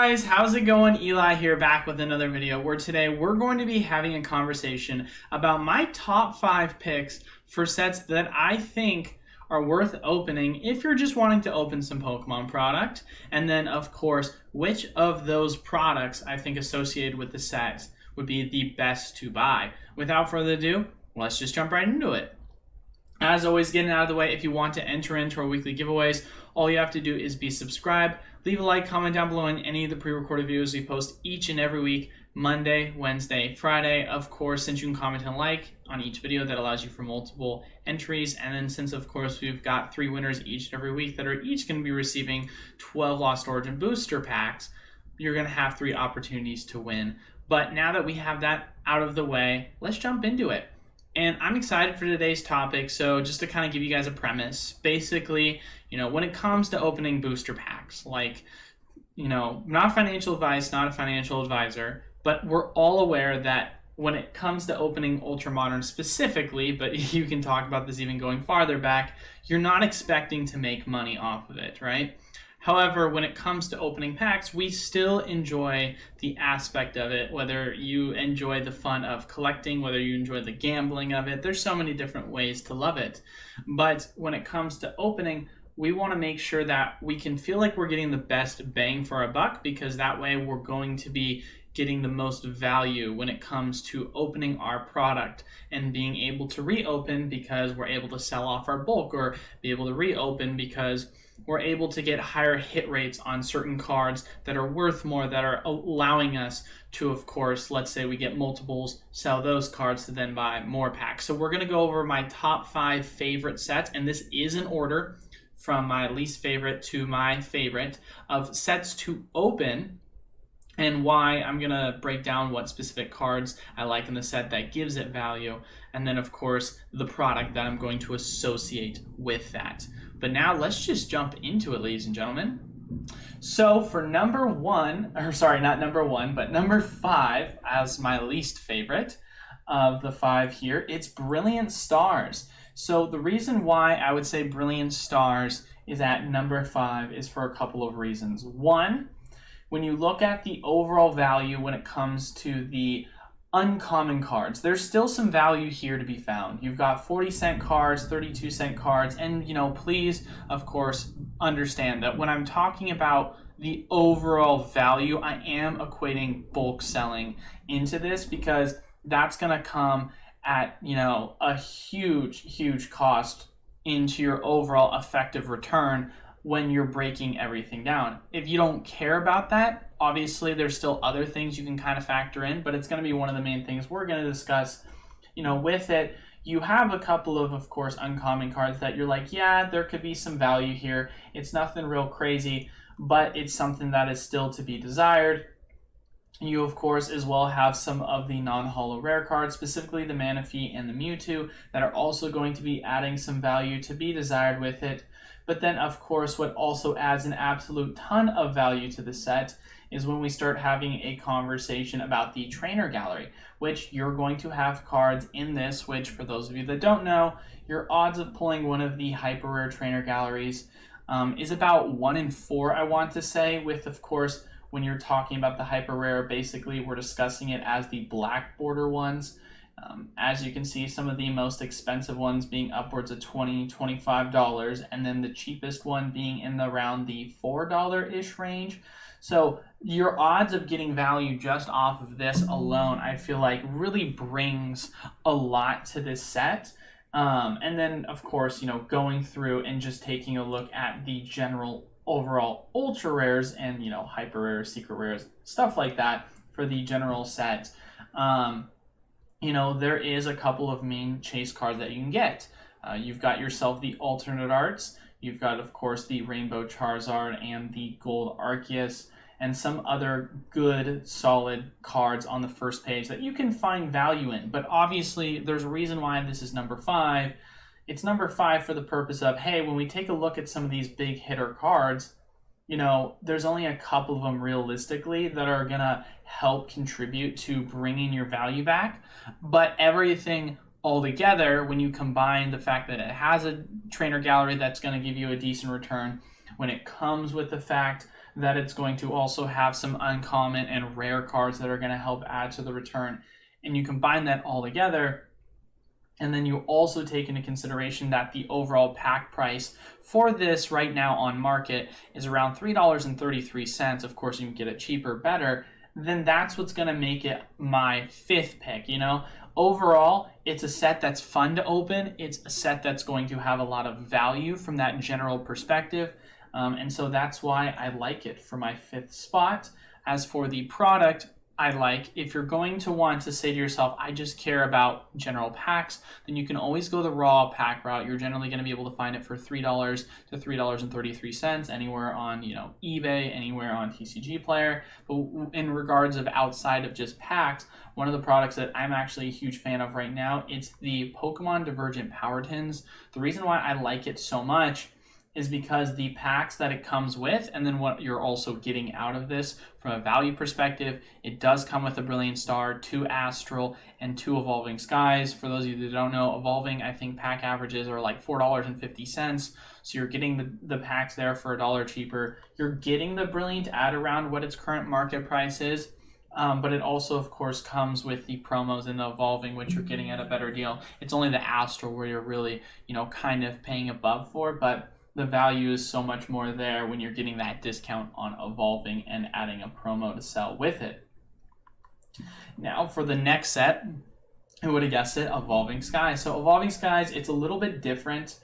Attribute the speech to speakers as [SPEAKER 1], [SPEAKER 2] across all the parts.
[SPEAKER 1] guys, how's it going? Eli here, back with another video where today we're going to be having a conversation about my top 5 picks for sets that I think are worth opening if you're just wanting to open some Pokemon product. And then of course, which of those products I think associated with the set would be the best to buy. Without further ado, let's just jump right into it. As always, getting out of the way, if you want to enter into our weekly giveaways, all you have to do is be subscribed, leave a like, comment down below on any of the pre-recorded videos we post each and every week, Monday, Wednesday, Friday. Of course, since you can comment and like on each video, that allows you for multiple entries. And then since, of course, we've got 3 winners each and every week that are each going to be receiving 12 Lost Origin booster packs, you're going to have 3 opportunities to win. But now that we have that out of the way, let's jump into it. And I'm excited for today's topic. So just to kind of give you guys a premise, basically, when it comes to opening booster packs, not financial advice, not a financial advisor, but we're all aware that when it comes to opening Ultra Modern specifically, but you can talk about this even going farther back, you're not expecting to make money off of it, right? However, when it comes to opening packs, we still enjoy the aspect of it, whether you enjoy the fun of collecting, whether you enjoy the gambling of it. There's so many different ways to love it. But when it comes to opening, we want to make sure that we can feel like we're getting the best bang for our buck, because that way we're going to be getting the most value when it comes to opening our product and being able to reopen because we're able to sell off our bulk, or be able to reopen because we're able to get higher hit rates on certain cards that are worth more, that are allowing us to, of course, let's say we get multiples, sell those cards to then buy more packs. So we're going to go over my top 5 favorite sets, and this is in order from my least favorite to my favorite of sets to open, and why. I'm going to break down what specific cards I like in the set that gives it value, and then of course the product that I'm going to associate with that. But now let's just jump into it, ladies and gentlemen. So for number 5 as my least favorite of the 5 here, it's Brilliant Stars. So the reason why I would say Brilliant Stars is at number 5 is for a couple of reasons. One, when you look at the overall value when it comes to the uncommon cards, there's still some value here to be found. You've got 40-cent cards, 32-cent cards, and please, of course, understand that when I'm talking about the overall value, I am equating bulk selling into this, because that's going to come at a huge cost into your overall effective return when you're breaking everything down. If you don't care about that, obviously there's still other things you can kind of factor in, but it's going to be one of the main things we're going to discuss. With it, you have a couple of course, uncommon cards that you're like, yeah, there could be some value here. It's nothing real crazy, but it's something that is still to be desired. You, of course, as well have some of the non-holo rare cards, specifically the Manaphy and the Mewtwo, that are also going to be adding some value to be desired with it. But then, of course, what also adds an absolute ton of value to the set is when we start having a conversation about the trainer gallery, which you're going to have cards in this, which, for those of you that don't know, your odds of pulling one of the hyper rare trainer galleries is about 1 in 4, I want to say, with, of course, when you're talking about the hyper rare, basically we're discussing it as the black border ones. As you can see, some of the most expensive ones being upwards of $20, $25, and then the cheapest one being in around the $4-ish range. So your odds of getting value just off of this alone, I feel like really brings a lot to this set. And then, of course, going through and just taking a look at the general overall ultra rares and, hyper rares, secret rares, stuff like that for the general set. There is a couple of main chase cards that you can get. You've got yourself the alternate arts. You've got, of course, the Rainbow Charizard and the Gold Arceus, and some other good, solid cards on the first page that you can find value in. But obviously, there's a reason why this is number 5. It's number 5 for the purpose of, hey, when we take a look at some of these big hitter cards, there's only a couple of them realistically that are going to help contribute to bringing your value back. But everything all together, when you combine the fact that it has a trainer gallery that's going to give you a decent return, when it comes with the fact that it's going to also have some uncommon and rare cards that are going to help add to the return. And you combine that all together, and then you also take into consideration that the overall pack price for this right now on market is around $3.33. Of course, you can get it cheaper, better. Then that's what's going to make it my fifth pick, you know? Overall, it's a set that's fun to open. It's a set that's going to have a lot of value from that general perspective. And so that's why I like it for my fifth spot. As for the product, I like, if you're going to want to say to yourself, I just care about general packs, then you can always go the raw pack route. You're generally going to be able to find it for $3 to $3.33 anywhere on, you know, eBay, anywhere on TCG Player. But in regards of outside of just packs, one of the products that I'm actually a huge fan of right now, it's the Pokemon Divergent Power Tins. The reason why I like it so much is because the packs that it comes with, and then what you're also getting out of this from a value perspective, it does come with a Brilliant Star, 2 Astral, and 2 Evolving Skies. For those of you that don't know, Evolving, I think pack averages are like $4.50. So you're getting the packs there for $1 cheaper. You're getting the Brilliant at around what its current market price is. But it also, of course, comes with the promos and the Evolving, which you're getting at a better deal. It's only the Astral where you're really, you know, kind of paying above for, but the value is so much more there when you're getting that discount on Evolving and adding a promo to sell with it. Now for the next set, who would have guessed it? Evolving Skies. So Evolving Skies, it's a little bit different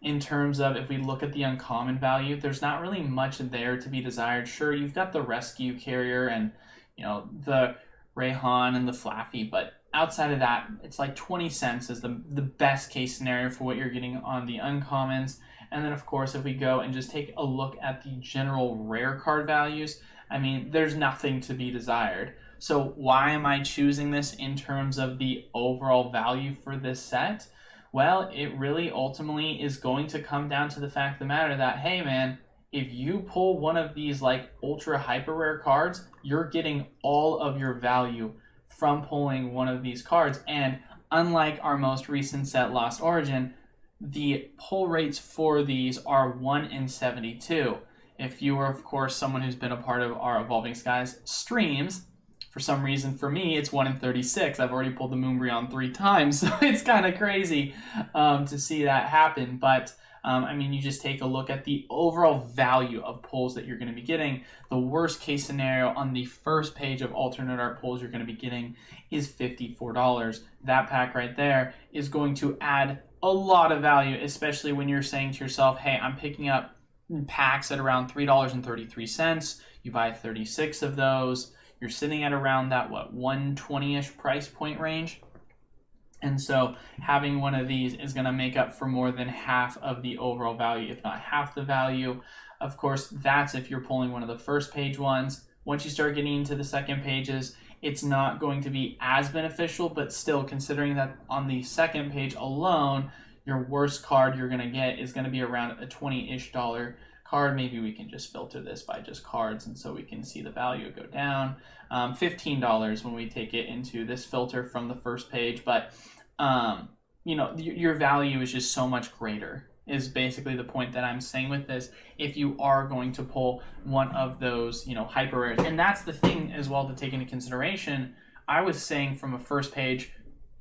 [SPEAKER 1] in terms of if we look at the uncommon value, there's not really much there to be desired. Sure, you've got the Rescue Carrier and, you know, the Rayhan and the Flaffy, but outside of that, it's like 20 cents is the best case scenario for what you're getting on the uncommons. And then, of course, if we go and just take a look at the general rare card values, I mean, there's nothing to be desired. So why am I choosing this in terms of the overall value for this set? Well, it really ultimately is going to come down to the fact of the matter that, hey, man, if you pull one of these like ultra hyper rare cards, you're getting all of your value from pulling one of these cards. And unlike our most recent set, Lost Origin, the pull rates for these are 1 in 72. If you are, of course, someone who's been a part of our Evolving Skies streams, for some reason for me, it's 1 in 36. I've already pulled the Moonbreon 3 times, so it's kind of crazy to see that happen. But I mean, you just take a look at the overall value of pulls that you're going to be getting. The worst case scenario on the first page of alternate art pulls you're going to be getting is $54. That pack right there is going to add a lot of value, especially when you're saying to yourself, hey, I'm picking up packs at around $3.33. You buy 36 of those. You're sitting at around that, what, 120-ish price point range. And so having one of these is going to make up for more than half of the overall value, if not half the value. Of course, that's if you're pulling one of the first page ones. Once you start getting into the second pages, it's not going to be as beneficial, but still, considering that on the second page alone, your worst card you're going to get is going to be around a $20-ish card. Maybe we can just filter this by just cards, and so we can see the value go down. $15 when we take it into this filter from the first page, but you know, your value is just so much greater, is basically the point that I'm saying with this, if you are going to pull one of those, you know, hyper rares. And that's the thing as well to take into consideration. I was saying from a first page,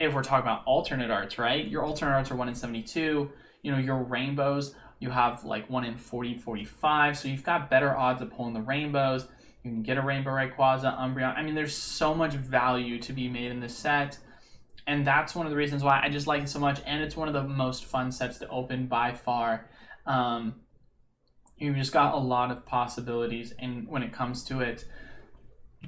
[SPEAKER 1] if we're talking about alternate arts, right? Your alternate arts are 1 in 72. You know, your rainbows, you have like 1 in 40, 45. So you've got better odds of pulling the rainbows. You can get a Rainbow Rayquaza, Umbreon. I mean, there's so much value to be made in this set. And that's one of the reasons why I just like it so much. And it's one of the most fun sets to open by far. You've just got a lot of possibilities when it comes to it.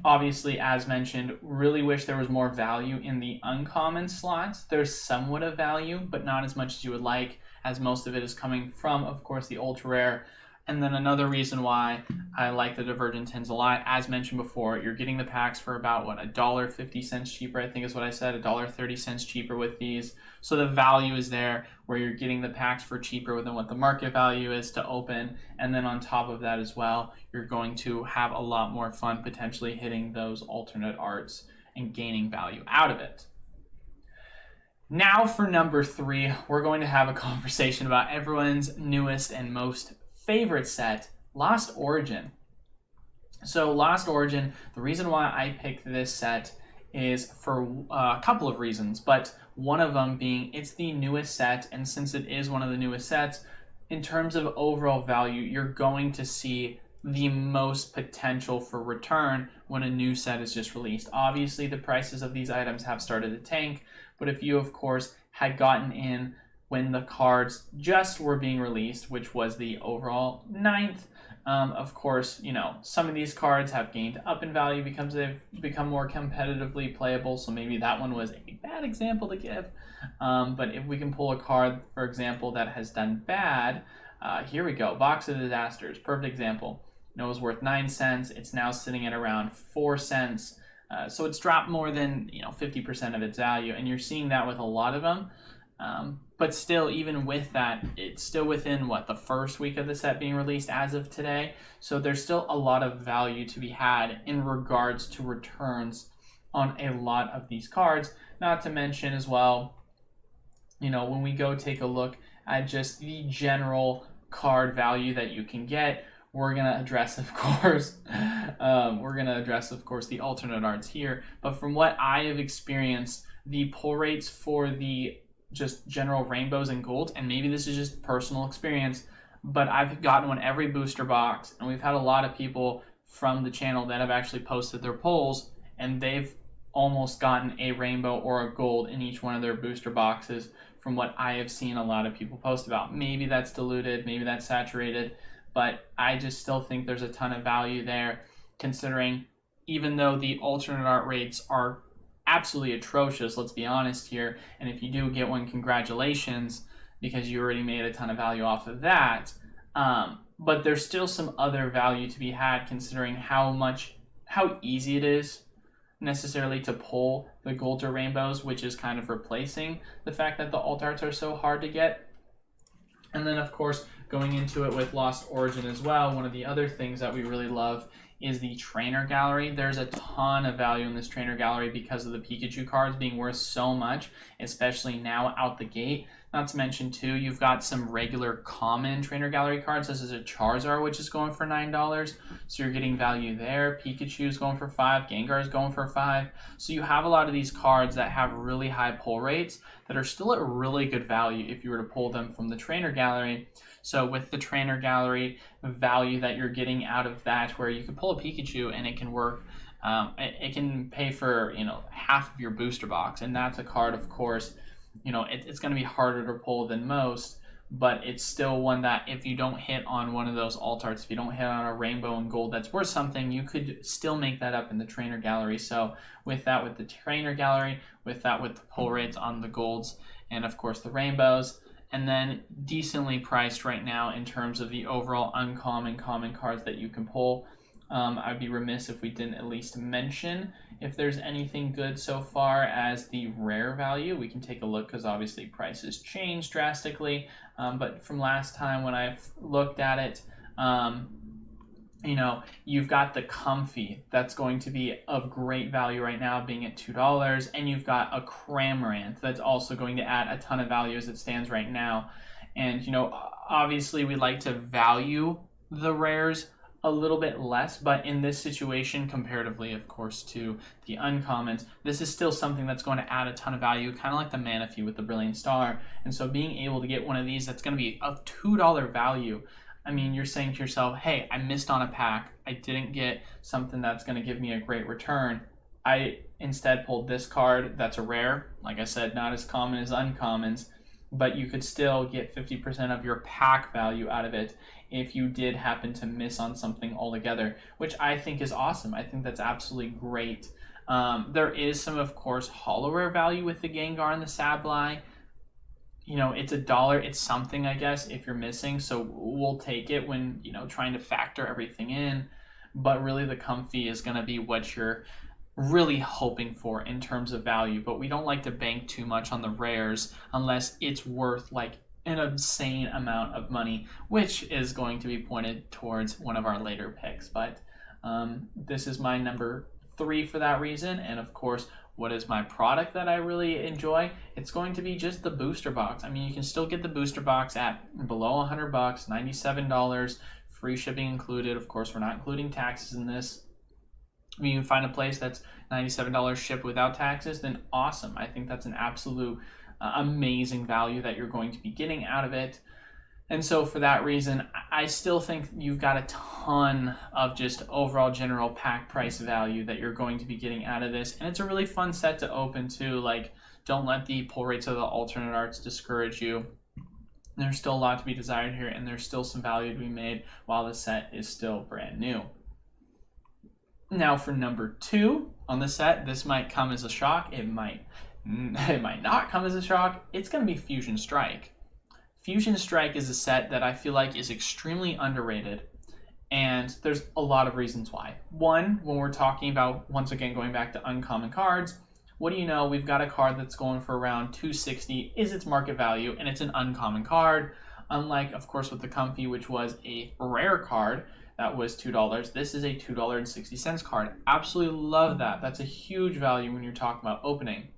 [SPEAKER 1] Obviously, as mentioned, really wish there was more value in the uncommon slots. There's somewhat of value, but not as much as you would like, as most of it is coming from, of course, the ultra rare. And then another reason why I like the Divergent Tins a lot, as mentioned before, you're getting the packs for about, what, $1.50 cheaper, I think is what I said, $1.30 cheaper with these. So the value is there where you're getting the packs for cheaper than what the market value is to open. And then on top of that as well, you're going to have a lot more fun potentially hitting those alternate arts and gaining value out of it. Now for number 3, we're going to have a conversation about everyone's newest and most favorite set, Lost Origin. So Lost Origin, the reason why I picked this set is for a couple of reasons, but one of them being it's the newest set, and since it is one of the newest sets, in terms of overall value, you're going to see the most potential for return when a new set is just released. Obviously, the prices of these items have started to tank, but if you, of course, had gotten in when the cards just were being released, which was the overall 9th, of course, you know, some of these cards have gained up in value because they've become more competitively playable, so maybe that one was a bad example to give. But if we can pull a card, for example, that has done bad, here we go, Box of Disasters, perfect example. You know, it was worth 9 cents, it's now sitting at around 4 cents, so it's dropped more than 50% of its value, and you're seeing that with a lot of them. But still, even with that, it's still within the first week of the set being released as of today. So there's still a lot of value to be had in regards to returns on a lot of these cards. Not to mention as well, when we go take a look at just the general card value that you can get, we're going to address, of course, the alternate arts here. But from what I have experienced, the pull rates for the just general rainbows and gold, and maybe this is just personal experience, but I've gotten one every booster box, and we've had a lot of people from the channel that have actually posted their polls, and they've almost gotten a rainbow or a gold in each one of their booster boxes from what I have seen a lot of people post about. Maybe that's diluted, maybe that's saturated, but I just still think there's a ton of value there, considering even though the alternate art rates are absolutely atrocious, let's be honest here, and if you do get one, congratulations, because you already made a ton of value off of that, but there's still some other value to be had, considering how easy it is necessarily to pull the golds or rainbows, which is kind of replacing the fact that the alt arts are so hard to get. And then, of course, going into it with Lost Origin as well, one of the other things that we really love is the trainer gallery. There's a ton of value in this trainer gallery because of the Pikachu cards being worth so much, especially now out the gate. Not to mention too, you've got some regular common trainer gallery cards. This is a Charizard, which is going for $9, so you're getting value there. Pikachu is going for $5, Gengar is going for $5. So you have a lot of these cards that have really high pull rates that are still at really good value if you were to pull them from the trainer gallery. So with the trainer gallery value that you're getting out of that, where you can pull a Pikachu and it can work, it can pay for half of your booster box, and that's a card, of course, it's going to be harder to pull than most, but it's still one that if you don't hit on one of those alt arts, if you don't hit on a rainbow and gold that's worth something, you could still make that up in the trainer gallery. So with that, with the trainer gallery, with the pull rates on the golds, and of course the rainbows, and then decently priced right now in terms of the overall uncommon common cards that you can pull. I'd be remiss if we didn't at least mention if there's anything good so far as the rare value. We can take a look because obviously prices change drastically, but from last time when I've looked at it, you've got the Comfy that's going to be of great value right now, being at $2, and you've got a Cramorant that's also going to add a ton of value as it stands right now. And obviously we like to value the rares a little bit less, but in this situation, comparatively, of course, to the uncommons, this is still something that's going to add a ton of value, kind of like the Manaphy with the Brilliant Star. And so being able to get one of these that's going to be of $2 value, I mean, you're saying to yourself, hey, I missed on a pack. I didn't get something that's going to give me a great return. I instead pulled this card that's a rare. Like I said, not as common as uncommons, but you could still get 50% of your pack value out of it if you did happen to miss on something altogether, which I think is awesome. I think that's absolutely great. There is some, of course, holo rare value with the Gengar and the Sableye. It's $1. It's something, I guess, if you're missing. So we'll take it when, trying to factor everything in. But really the Comfy is going to be what you're really hoping for in terms of value. But we don't like to bank too much on the rares unless it's worth like an obscene amount of money, which is going to be pointed towards one of our later picks. But this is my number 3 for that reason. And of course, what is my product that I really enjoy? It's going to be just the booster box. I mean, you can still get the booster box at below $100, $97 free shipping included. Of course, we're not including taxes in this. If you can find a place that's $97 shipped without taxes, then awesome. I think that's an absolute amazing value that you're going to be getting out of it. And so for that reason, I still think you've got a ton of just overall general pack price value that you're going to be getting out of this. And it's a really fun set to open too. Like, don't let the pull rates of the alternate arts discourage you. There's still a lot to be desired here, and there's still some value to be made while the set is still brand new. Now for number 2 on the set, this might come as a shock. It might not come as a shock. It's going to be Fusion Strike. Fusion Strike is a set that I feel like is extremely underrated, and there's a lot of reasons why. One, when we're talking about, once again, going back to uncommon cards, what do you know? We've got a card that's going for around $260 is its market value, and it's an uncommon card. Unlike, of course, with the Comfy, which was a rare card that was $2, this is a $2.60 card. Absolutely love that. That's a huge value when you're talking about opening.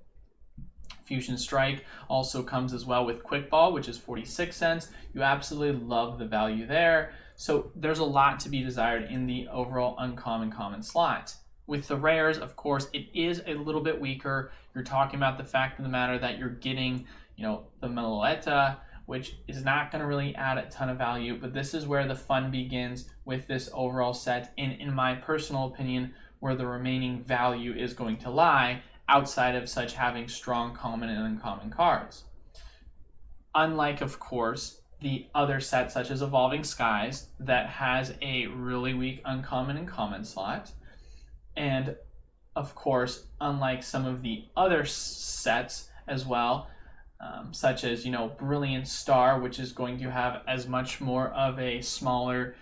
[SPEAKER 1] Fusion Strike also comes as well with Quick Ball, which is 46 cents. You absolutely love the value there. So there's a lot to be desired in the overall uncommon common slot. With the rares, of course, it is a little bit weaker. You're talking about the fact of the matter that you're getting, the Meloetta, which is not going to really add a ton of value, but this is where the fun begins with this overall set, and in my personal opinion, where the remaining value is going to lie, outside of such having strong common and uncommon cards. Unlike, of course, the other sets such as Evolving Skies that has a really weak uncommon and common slot. And of course, unlike some of the other sets as well, such as, Brilliant Star, which is going to have as much more of a smaller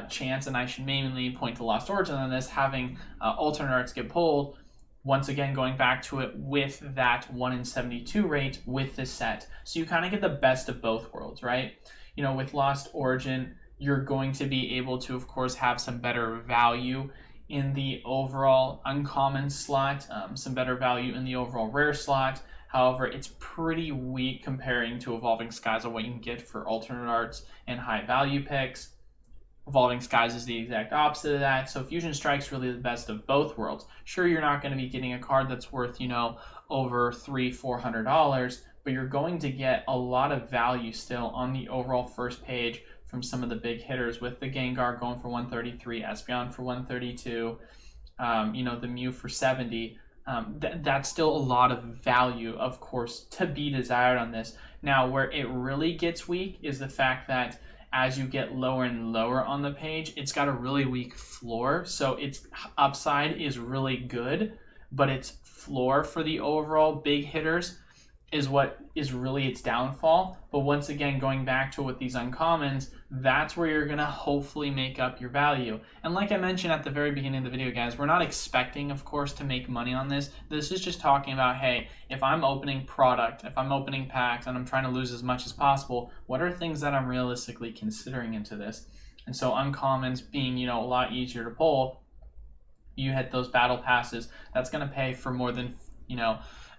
[SPEAKER 1] chance, and I should mainly point to Lost Origin on this, having alternate arts get pulled. Once again, going back to it with that 1 in 72 rate with this set. So you kind of get the best of both worlds, right? With Lost Origin, you're going to be able to, of course, have some better value in the overall uncommon slot, some better value in the overall rare slot. However, it's pretty weak comparing to Evolving Skies of what you can get for alternate arts and high value picks. Evolving Skies is the exact opposite of that. So Fusion Strike's really the best of both worlds. Sure, you're not going to be getting a card that's worth, over $300-$400, but you're going to get a lot of value still on the overall first page from some of the big hitters, with the Gengar going for $133, Espeon for $132, the Mew for $70. That's still a lot of value, of course, to be desired on this. Now, where it really gets weak is the fact that as you get lower and lower on the page, it's got a really weak floor. So its upside is really good, but its floor for the overall big hitters is what is really its downfall. But once again, going back to with these uncommons, that's where you're going to hopefully make up your value. And like I mentioned at the very beginning of the video, guys, we're not expecting, of course, to make money on this. This is just talking about, hey, if I'm opening product, if I'm opening packs, and I'm trying to lose as much as possible, what are things that I'm realistically considering into this? And so uncommons being, a lot easier to pull, you hit those battle passes, that's going to pay for more than,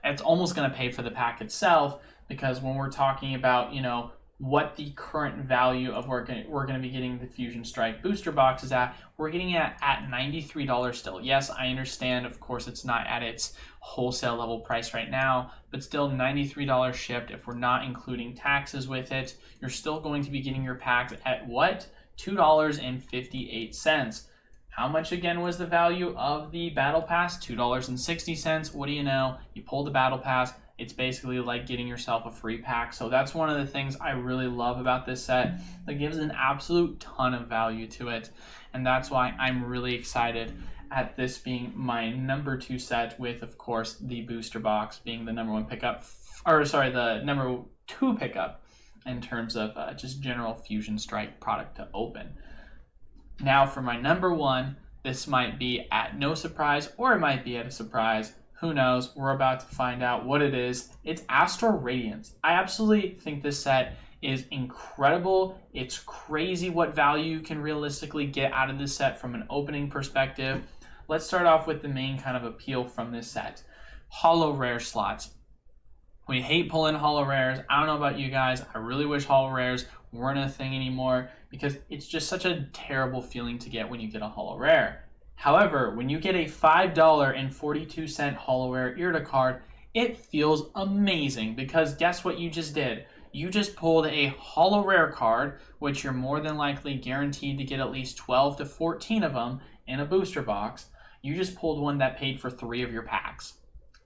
[SPEAKER 1] it's almost going to pay for the pack itself, because when we're talking about, what the current value of we're going to be getting the Fusion Strike booster box is at, we're getting it at $93 still. Yes, I understand, of course, it's not at its wholesale level price right now, but still $93 shipped. If we're not including taxes with it, you're still going to be getting your packs at what? $2.58. How much again was the value of the Battle Pass? $2.60. What do you know? You pull the Battle Pass, it's basically like getting yourself a free pack. So that's one of the things I really love about this set, that gives an absolute ton of value to it. And that's why I'm really excited at this being my number 2 set, with, of course, the booster box being the number 1 pickup, the number 2 pickup in terms of just general Fusion Strike product to open. Now for my number 1, this might be at no surprise, or it might be at a surprise. Who knows? We're about to find out what it is. It's Astro Radiance. I absolutely think this set is incredible. It's crazy what value you can realistically get out of this set from an opening perspective. Let's start off with the main kind of appeal from this set. Holo rare slots. We hate pulling holo rares. I don't know about you guys. I really wish holo rares weren't a thing anymore. because it's just such a terrible feeling to get when you get a holo rare. However, when you get a $5.42 holo rare Irida card, it feels amazing because guess what you just did? You just pulled a holo rare card, which you're more than likely guaranteed to get at least 12 to 14 of them in a booster box. You just pulled one that paid for 3 of your packs.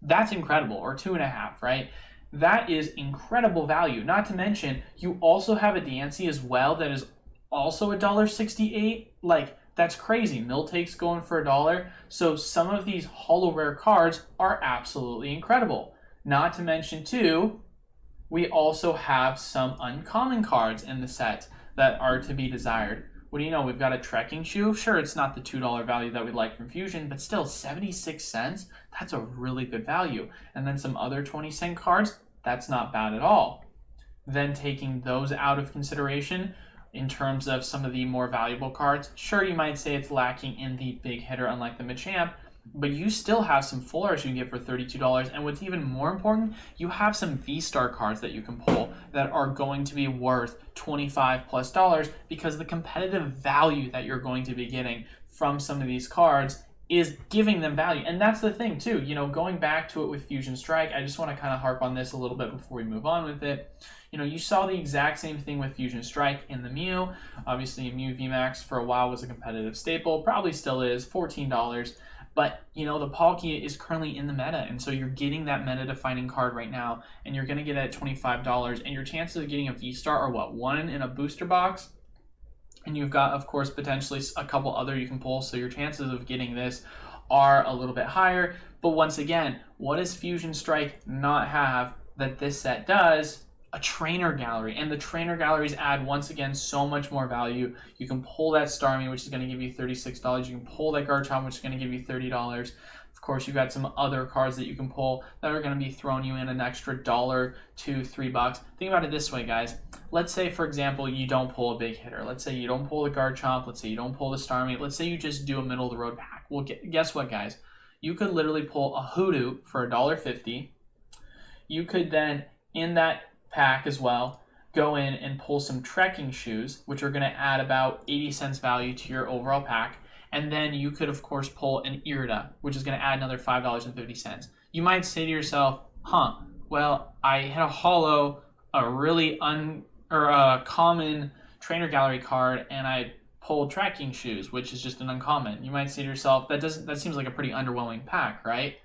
[SPEAKER 1] That's incredible, or 2.5, right? That is incredible value. Not to mention, you also have a Dancy as well that is also $1.68. Like, that's crazy. Miltake's going for $1. So some of these holo rare cards are absolutely incredible. Not to mention, too, we also have some uncommon cards in the set that are to be desired. What do you know? We've got a trekking shoe. Sure, it's not the $2 value that we'd like from Fusion, but still 76 cents. That's a really good value. And then some other 20-cent cards, that's not bad at all. Then taking those out of consideration in terms of some of the more valuable cards, sure, you might say it's lacking in the big hitter, unlike the Machamp, but you still have some full arts you can get for $32. And what's even more important, you have some V-Star cards that you can pull that are going to be worth $25+ because the competitive value that you're going to be getting from some of these cards is giving them value. And that's the thing too, you know, going back to it with Fusion Strike, I just want to kind of harp on this a little bit before we move on with it. You know, you saw the exact same thing with Fusion Strike in the Mew. Obviously, Mew VMAX for a while was a competitive staple, probably still is, $14. But, you know, the Palkia is currently in the meta, and so you're getting that meta-defining card right now, and you're going to get it at $25, and your chances of getting a V-Star are, what, 1 in a booster box? And you've got, of course, potentially a couple other you can pull, so your chances of getting this are a little bit higher. But once again, what does Fusion Strike not have that this set does? A trainer gallery, and the trainer galleries add once again so much more value. You can pull that Starmie, which is going to give you $36. You can pull that Garchomp, which is going to give you $30. Of course, you've got some other cards that you can pull that are going to be throwing you in an extra $1 to $3. Think about it this way, guys. Let's say, for example, you don't pull a big hitter. Let's say you don't pull the Garchomp. Let's say you don't pull the Starmie. Let's say you just do a middle of the road pack. Well, guess what, guys? You could literally pull a Hoodoo for $1.50. You could then, in that pack as well, go in and pull some trekking shoes, which are going to add about 80 cents value to your overall pack. And then you could, of course, pull an Irida, which is going to add another $5.50. You might say to yourself, well, I hit a holo, a really common trainer gallery card, and I pulled trekking shoes, which is just an uncommon. You might say to yourself, that seems like a pretty underwhelming pack, right?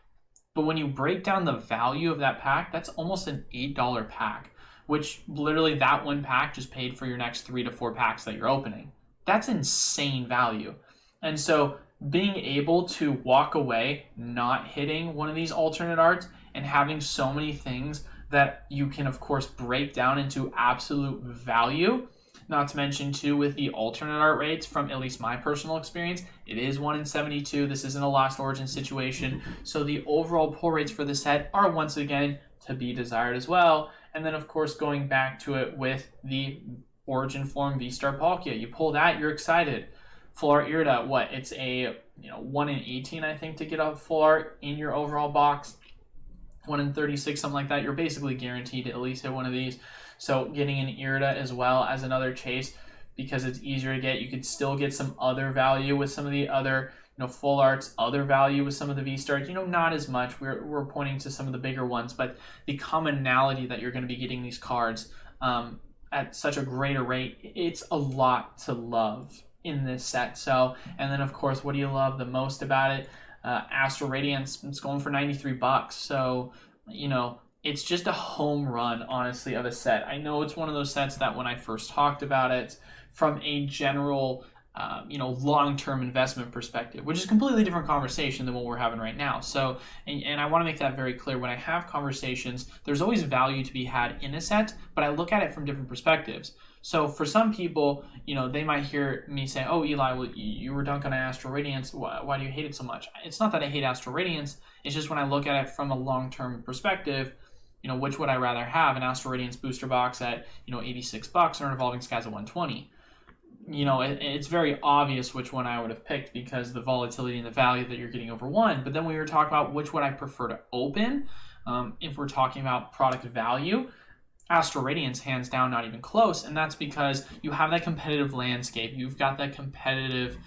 [SPEAKER 1] But when you break down the value of that pack, that's almost an $8 pack, which literally that one pack just paid for your next 3 to 4 packs that you're opening. That's insane value. And so being able to walk away not hitting one of these alternate arts and having so many things that you can, of course, break down into absolute value, not to mention, too, with the alternate art rates from at least my personal experience, it is 1 in 72. This isn't a Lost Origin situation. So the overall pull rates for the set are, once again, to be desired as well. And then, of course, going back to it with the Origin Form V-Star Palkia. You pull that, you're excited. Full Art Irida, what? It's a 1 in 18, I think, to get a Full Art in your overall box. 1 in 36, something like that. You're basically guaranteed to at least hit one of these. So getting an Irida as well as another chase, because it's easier to get. You could still get some other value with some of the other full arts, other value with some of the V-Stars. Not as much. We're pointing to some of the bigger ones, but the commonality that you're going to be getting these cards at such a greater rate, it's a lot to love in this set. So, and then of course, what do you love the most about it? Astro Radiance, it's going for $93. So, it's just a home run, honestly, of a set. I know it's one of those sets that when I first talked about it from a general, long-term investment perspective, which is a completely different conversation than what we're having right now. So, and I want to make that very clear. When I have conversations, there's always value to be had in a set, but I look at it from different perspectives. So for some people, they might hear me say, oh, Eli, well, you were dunking on Astro Radiance. Why do you hate it so much? It's not that I hate Astro Radiance. It's just when I look at it from a long-term perspective, which would I rather have? An Astro Radiance booster box at, $86 or an Evolving Skies at $120? It's very obvious which one I would have picked because the volatility and the value that you're getting over one. But then we were talking about which would I prefer to open. If we're talking about product value, Astro Radiance, hands down, not even close, and that's because you have that competitive landscape. You've got that competitive,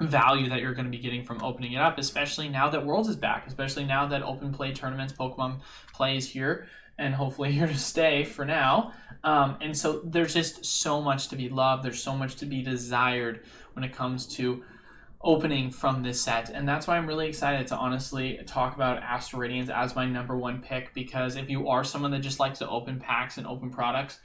[SPEAKER 1] value that you're going to be getting from opening it up, especially now that Worlds is back, especially now that open play tournaments, Pokemon play is here, and hopefully here to stay for now. And so there's just so much to be loved. There's so much to be desired when it comes to opening from this set, and that's why I'm really excited to honestly talk about Astro Radiance as my #1 pick, because if you are someone that just likes to open packs and open products,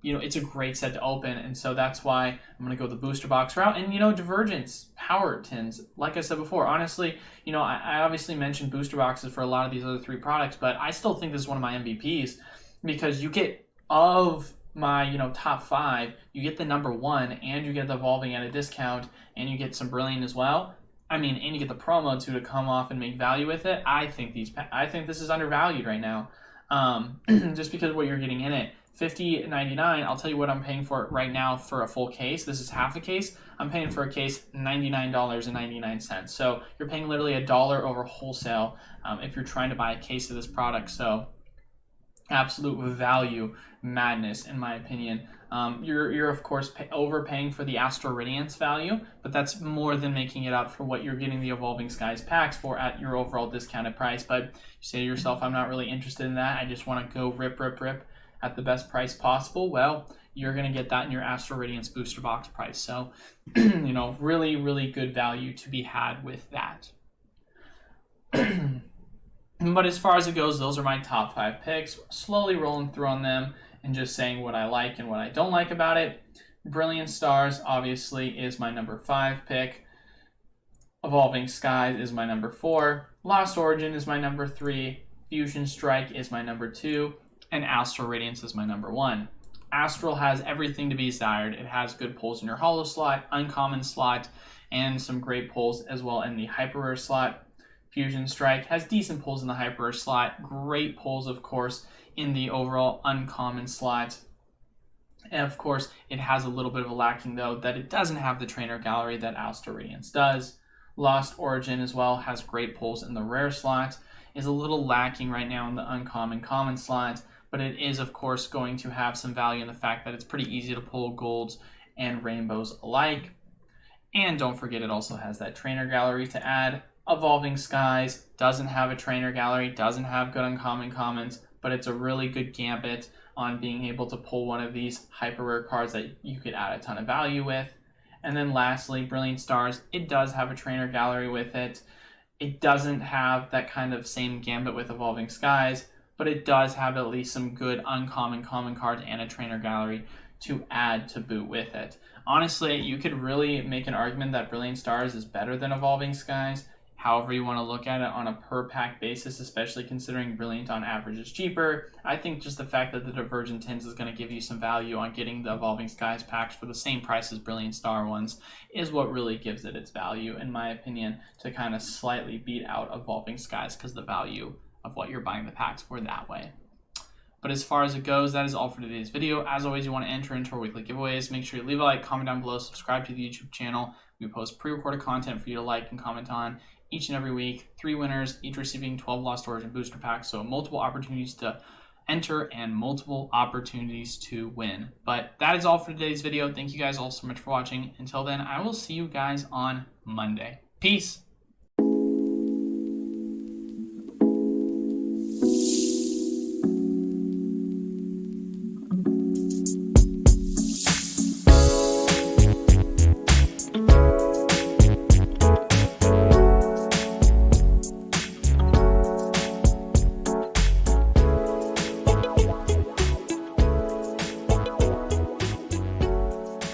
[SPEAKER 1] it's a great set to open, and so that's why I'm going to go the booster box route. And Divergence, Power Tins, like I said before, honestly, I obviously mentioned booster boxes for a lot of these other 3 products, but I still think this is one of my MVPs, because you get, of my top 5, you get the #1, and you get the Evolving at a discount, and you get some Brilliant as well. And you get the promo too to come off and make value with it. I think this is undervalued right now, just because of what you're getting in it. $50.99. I'll tell you what I'm paying for it right now for a full case. This is half a case. I'm paying for a case $99.99. So you're paying literally $1 over wholesale if you're trying to buy a case of this product. So absolute value madness, in my opinion. You're of course overpaying for the Astro Radiance value, but that's more than making it up for what you're getting the Evolving Skies packs for at your overall discounted price. But you say to yourself, I'm not really interested in that. I just want to go rip at the best price possible. Well, you're going to get that in your Astro Radiance booster box price. So, really, really good value to be had with that. But as far as it goes, those are my top 5 picks. Slowly rolling through on them and just saying what I like and what I don't like about it. Brilliant Stars, obviously, is my #5 pick. Evolving Skies is my #4. Lost Origin is my #3. Fusion Strike is my #2. And Astro Radiance is my #1. Astral has everything to be desired. It has good pulls in your holo slot, uncommon slot, and some great pulls as well in the hyper rare slot. Fusion Strike has decent pulls in the hyper rare slot, great pulls, of course, in the overall uncommon slot. And of course, it has a little bit of a lacking, though, that it doesn't have the trainer gallery that Astro Radiance does. Lost Origin as well has great pulls in the rare slot, is a little lacking right now in the uncommon common slot, but it is, of course, going to have some value in the fact that it's pretty easy to pull golds and rainbows alike. And don't forget, it also has that trainer gallery to add. Evolving Skies doesn't have a trainer gallery, doesn't have good uncommon commons, but it's a really good gambit on being able to pull one of these hyper rare cards that you could add a ton of value with. And then lastly, Brilliant Stars, it does have a trainer gallery with it. It doesn't have that kind of same gambit with Evolving Skies, but it does have at least some good uncommon common cards and a trainer gallery to add to boot with it. Honestly, you could really make an argument that Brilliant Stars is better than Evolving Skies. However you want to look at it on a per pack basis, especially considering Brilliant on average is cheaper. I think just the fact that the Divergent Tins is going to give you some value on getting the Evolving Skies packs for the same price as Brilliant Star ones is what really gives it its value, in my opinion, to kind of slightly beat out Evolving Skies because the value of what you're buying the packs for that way. But as far as it goes, that is all for today's video. As always, you want to enter into our weekly giveaways. Make sure you leave a like, comment down below, subscribe to the YouTube channel. We post pre-recorded content for you to like and comment on each and every week. 3 winners, each receiving 12 Lost Origin booster packs. So multiple opportunities to enter and multiple opportunities to win. But that is all for today's video. Thank you guys all so much for watching. Until then, I will see you guys on Monday. Peace.